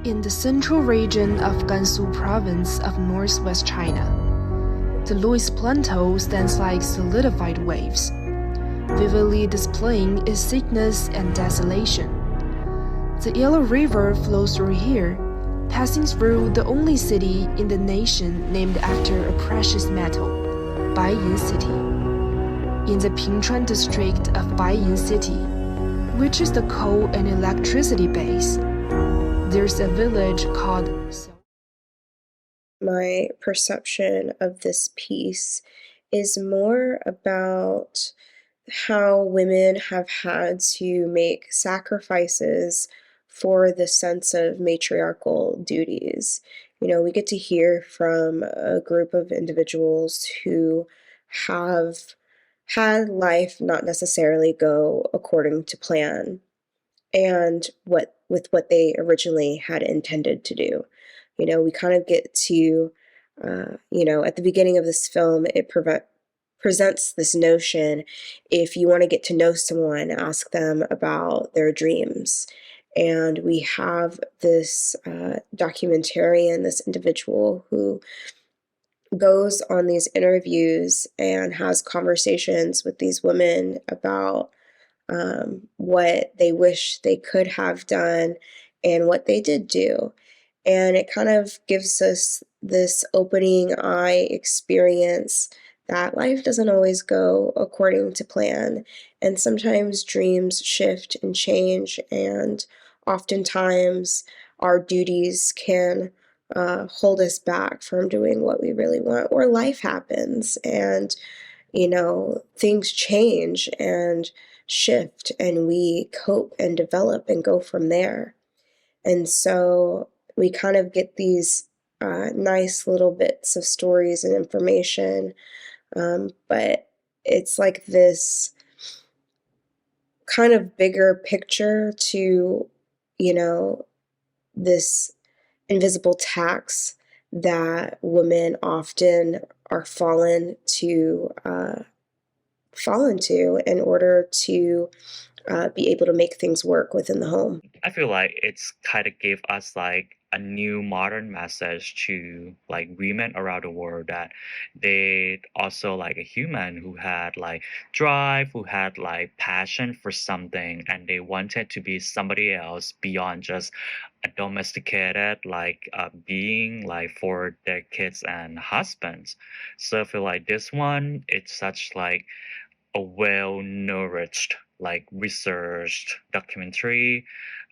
In the central region of Gansu province of northwest China, the Loess Plateau stands like solidified waves, vividly displaying its sickness and desolation. The Yellow River flows through here, passing through the only city in the nation named after a precious metal, Baiyin City. In the Pingchuan district of Baiyin City, which is the coal and electricity base, there's a village called. My perception of this piece is more about how women have had to make sacrifices for the sense of matriarchal duties. We get to hear from a group of individuals who have had life not necessarily go according to plan and what they originally had intended to do. We kind of get to, at the beginning of this film, it presents this notion: if you want to get to know someone, ask them about their dreams. And we have this documentarian, this individual who goes on these interviews and has conversations with these women about what they wish they could have done and what they did do. And it kind of gives us this opening eye experience that life doesn't always go according to plan. And sometimes dreams shift and change, and oftentimes our duties can hold us back from doing what we really want, or life happens and things change and shift, and we cope and develop and go from there. And so we kind of get these nice little bits of stories and information, but it's like this kind of bigger picture to, this invisible tax that women often are fallen into in order to be able to make things work within the home. I feel like it's kind of gave us like a new modern message to like women around the world that they also like a human who had like drive, who had like passion for something, and they wanted to be somebody else beyond just a domesticated like being like for their kids and husbands. So I feel like this one, it's such like a well nourished like researched documentary,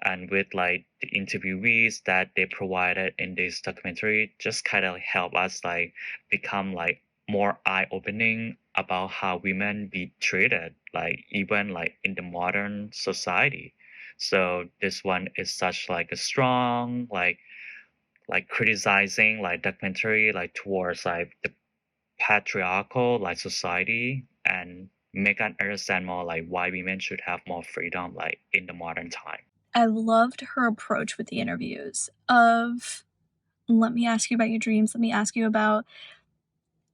and with like the interviewees that they provided in this documentary just kind of help us like become like more eye opening about how women be treated like even like in the modern society. So this one is such like a strong like criticizing like documentary like towards like the patriarchal like society, and make us understand more like why women should have more freedom like in the modern time. I loved her approach with the interviews of, let me ask you about your dreams, let me ask you about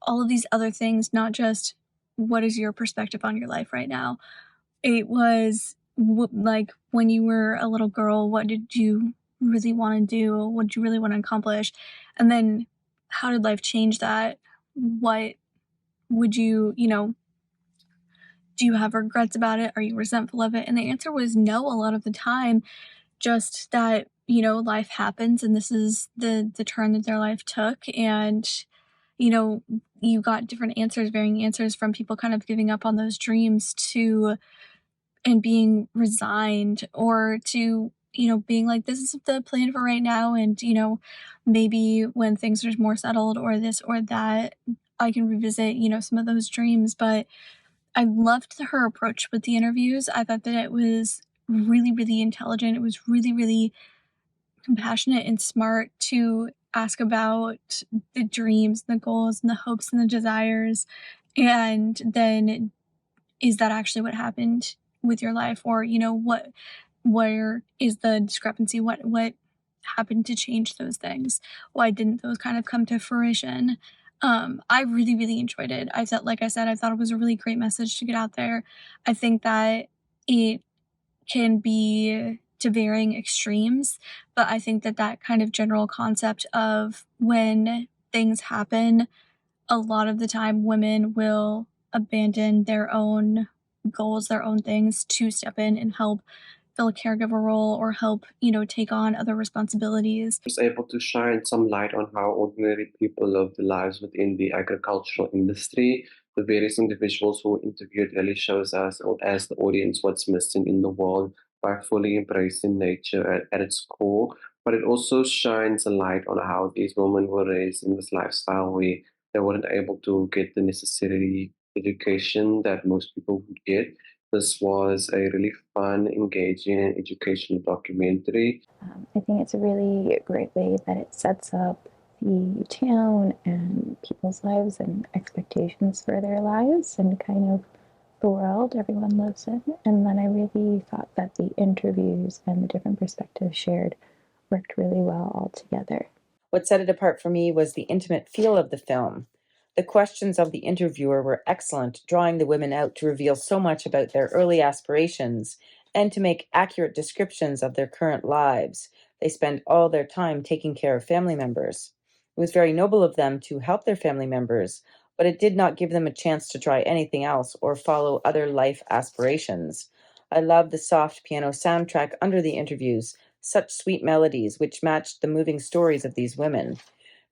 all of these other things, not just what is your perspective on your life right now. It was like when you were a little girl, what did you really want to do? What did you really want to accomplish? And then how did life change that? What would do you have regrets about it? Are you resentful of it? And the answer was no a lot of the time, just that, life happens and this is the turn that their life took. And, you know, you got different answers, varying answers from people kind of giving up on those dreams to and being resigned, or to, being like, this is the plan for right now. And, maybe when things are more settled or this or that, I can revisit, some of those dreams. But I loved her approach with the interviews. I thought that it was really, really intelligent. It was really, really compassionate and smart to ask about the dreams, the goals, and the hopes and the desires. And then, is that actually what happened with your life? Or, where is the discrepancy? What happened to change those things? Why didn't those kind of come to fruition? I really, really enjoyed it. I felt, like I said, I thought it was a really great message to get out there. I think that it can be to varying extremes. But I think that kind of general concept of when things happen, a lot of the time women will abandon their own goals, their own things to step in and help fill a caregiver role or help, take on other responsibilities. Was able to shine some light on how ordinary people live their lives within the agricultural industry. The various individuals who were interviewed really shows us, or as the audience, what's missing in the world by fully embracing nature at its core. But it also shines a light on how these women were raised in this lifestyle where they weren't able to get the necessary education that most people would get. This was a really fun, engaging, and educational documentary. I think it's a really great way that it sets up the town and people's lives and expectations for their lives and kind of the world everyone lives in. And then I really thought that the interviews and the different perspectives shared worked really well all together. What set it apart for me was the intimate feel of the film. The questions of the interviewer were excellent, drawing the women out to reveal so much about their early aspirations and to make accurate descriptions of their current lives. They spend all their time taking care of family members. It was very noble of them to help their family members, but it did not give them a chance to try anything else or follow other life aspirations. I loved the soft piano soundtrack under the interviews, such sweet melodies which matched the moving stories of these women.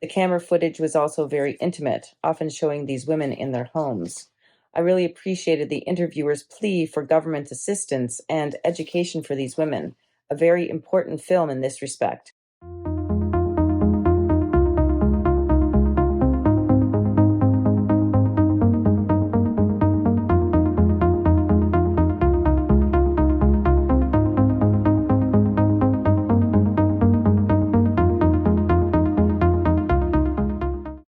The camera footage was also very intimate, often showing these women in their homes. I really appreciated the interviewer's plea for government assistance and education for these women, a very important film in this respect.